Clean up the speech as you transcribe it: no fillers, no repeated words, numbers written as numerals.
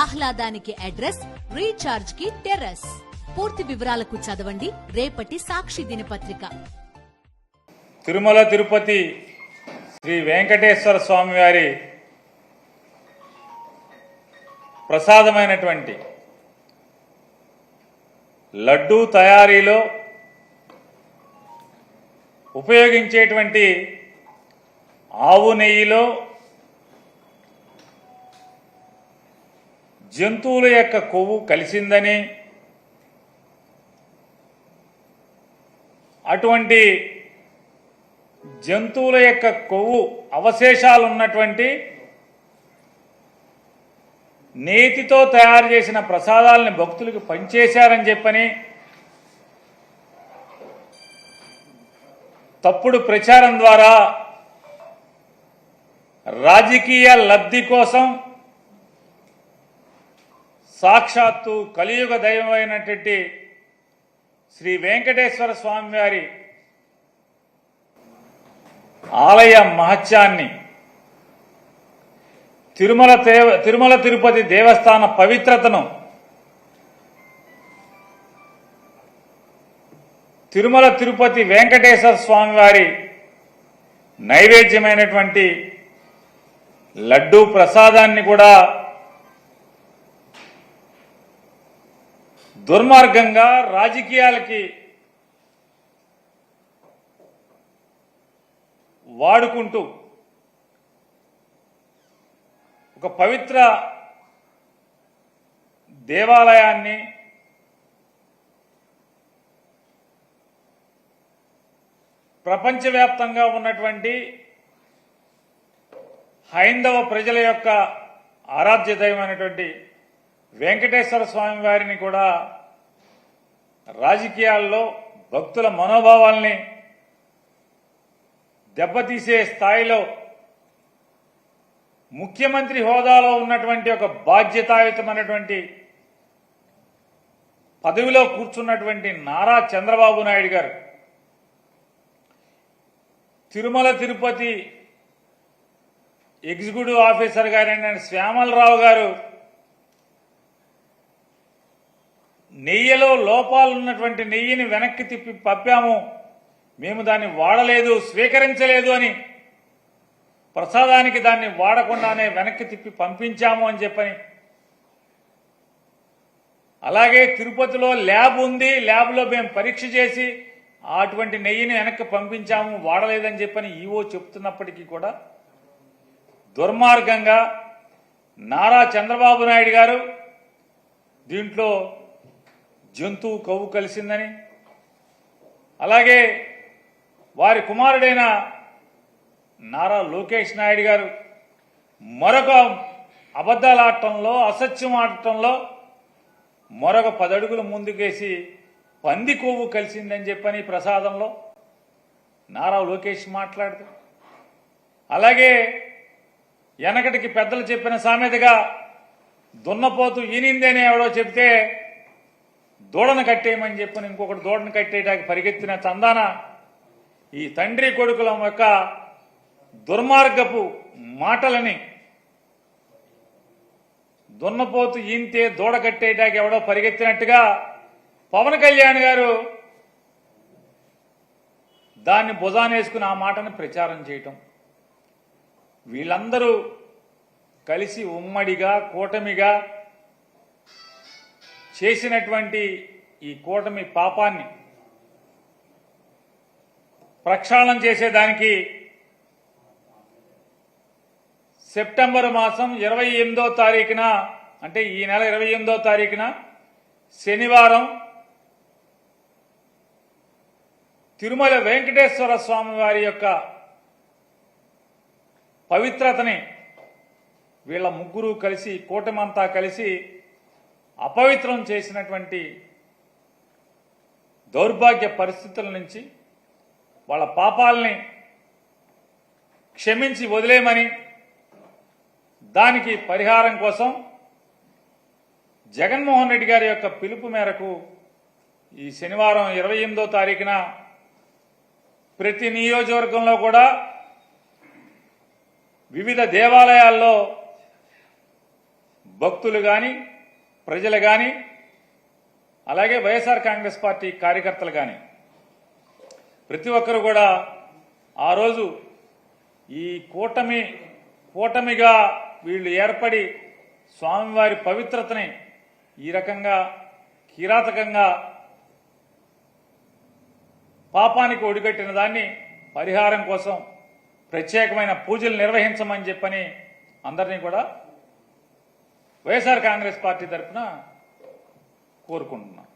ఆహ్లాదానికి address, recharge కి terrace. పూర్తి వివరాలకు చదవండి రేపటి సాక్షి దినపత్రిక. తిరుమల తిరుపతి శ్రీ వెంకటేశ్వర స్వామి వారి ప్రసాదమైనటువంటి లడ్డూ తయారీలో ఉపయోగించేటువంటి ఆవు నెయ్యిలో జంతువుల యొక్క కొవ్వు కలిసిందని, అటువంటి జంతువుల యొక్క కొవ్వు అవశేషాలు ఉన్నటువంటి నేతితో తయారు చేసిన ప్రసాదాలని భక్తులకు పంచేశారని చెప్పని తప్పుడు ప్రచారం ద్వారా రాజకీయ లబ్ధి కోసం సాక్షాత్తు కలియుగ దైవమైనటువంటి శ్రీ వెంకటేశ్వర స్వామి వారి ఆలయ మహత్యాన్ని, తిరుమల తిరుపతి దేవస్థాన పవిత్రతను, తిరుమల తిరుపతి వెంకటేశ్వర స్వామి వారి నైవేద్యమైనటువంటి లడ్డూ ప్రసాదాన్ని కూడా దుర్మార్గంగా రాజకీయాలకి వాడుకుంటూ ఒక పవిత్ర దేవాలయాన్ని ప్రపంచవ్యాప్తంగా ఉన్నటువంటి హైందవ ప్రజల యొక్క ఆరాధ్య దైవమైనటువంటి వెంకటేశ్వర స్వామి వారిని కూడా రాజకీయాల్లో భక్తుల మనోభావాల్ని దెబ్బతీసే స్థాయిలో ముఖ్యమంత్రి హోదాలో ఉన్నటువంటి ఒక బాధ్యతాయుతమైనటువంటి పదవిలో కూర్చున్నటువంటి నారా చంద్రబాబు నాయుడు గారు తిరుమల తిరుపతి ఎగ్జిక్యూటివ్ ఆఫీసర్ గారైన శ్యామలరావు గారు నెయ్యిలో లోపాలున్నటువంటి నెయ్యిని వెనక్కి తిప్పి పంపాము, మేము దాన్ని వాడలేదు, స్వీకరించలేదు అని, ప్రసాదానికి దాన్ని వాడకుండానే వెనక్కి తిప్పి పంపించాము అని చెప్పని, అలాగే తిరుపతిలో ల్యాబ్ ఉంది, ల్యాబ్లో మేము పరీక్ష చేసి అటువంటి నెయ్యిని వెనక్కి పంపించాము, వాడలేదని చెప్పని ఈవో చెప్తున్నప్పటికీ కూడా దుర్మార్గంగా నారా చంద్రబాబు నాయుడు గారు దీంట్లో జంతువు కొవ్వు కలిసిందని, అలాగే వారి కుమారుడైన నారా లోకేష్ నాయుడు గారు మరొక అబద్ధాలాడటంలో, అసత్యం ఆడటంలో మరొక 10 అడుగులు ముందుకేసి పంది కొవ్వు కలిసిందని చెప్పని ప్రసాదంలో నారా లోకేష్ మాట్లాడుతూ, అలాగే వెనకటికి పెద్దలు చెప్పిన సామెతగా దున్నపోతు ఈనిందేనే ఎవడో చెప్తే దూడను కట్టేయమని చెప్పని ఇంకొకటి దూడను కట్టేయడానికి పరిగెత్తిన చందాన ఈ తండ్రి కొడుకుల యొక్క దుర్మార్గపు మాటలని, దున్నపోతు ఈంతే దూడ కట్టేయడానికి ఎవడో పరిగెత్తినట్టుగా పవన్ కళ్యాణ్ గారు దాన్ని భుజానేసుకుని ఆ మాటను ప్రచారం చేయటం, వీళ్ళందరూ కలిసి ఉమ్మడిగా కూటమిగా చేసినటువంటి ఈ కూటమి పాపాన్ని ప్రక్షాళన చేసేదానికి సెప్టెంబర్ మాసం 28వ తారీఖున, అంటే ఈ నెల 28వ తారీఖున శనివారం తిరుమల వెంకటేశ్వర స్వామి వారి యొక్క పవిత్రతని వీళ్ళ ముగ్గురు కలిసి, కూటమంతా కలిసి అపవిత్రం చేసినటువంటి దౌర్భాగ్య పరిస్థితుల నుంచి వాళ్ళ పాపాలని క్షమించి వదిలేయమని, దానికి పరిహారం కోసం జగన్మోహన్ రెడ్డి గారి యొక్క పిలుపు మేరకు ఈ శనివారం 28వ తారీఖున ప్రతి నియోజకవర్గంలో కూడా వివిధ దేవాలయాల్లో భక్తులు కానీ ప్రజలు కానీ అలాగే వైఎస్ఆర్ కాంగ్రెస్ పార్టీ కార్యకర్తలు కానీ ప్రతి ఒక్కరు కూడా ఆ రోజు ఈ కూటమిగా వీళ్ళు ఏర్పడి స్వామివారి పవిత్రతని ఈ రకంగా కిరాతకంగా పాపానికి ఒడిగట్టిన దాన్ని పరిహారం కోసం ప్రత్యేకమైన పూజలు నిర్వహించమని చెప్పని అందరినీ కూడా వైఎస్ఆర్ కాంగ్రెస్ పార్టీ తరఫున కోరుకుంటున్నాం.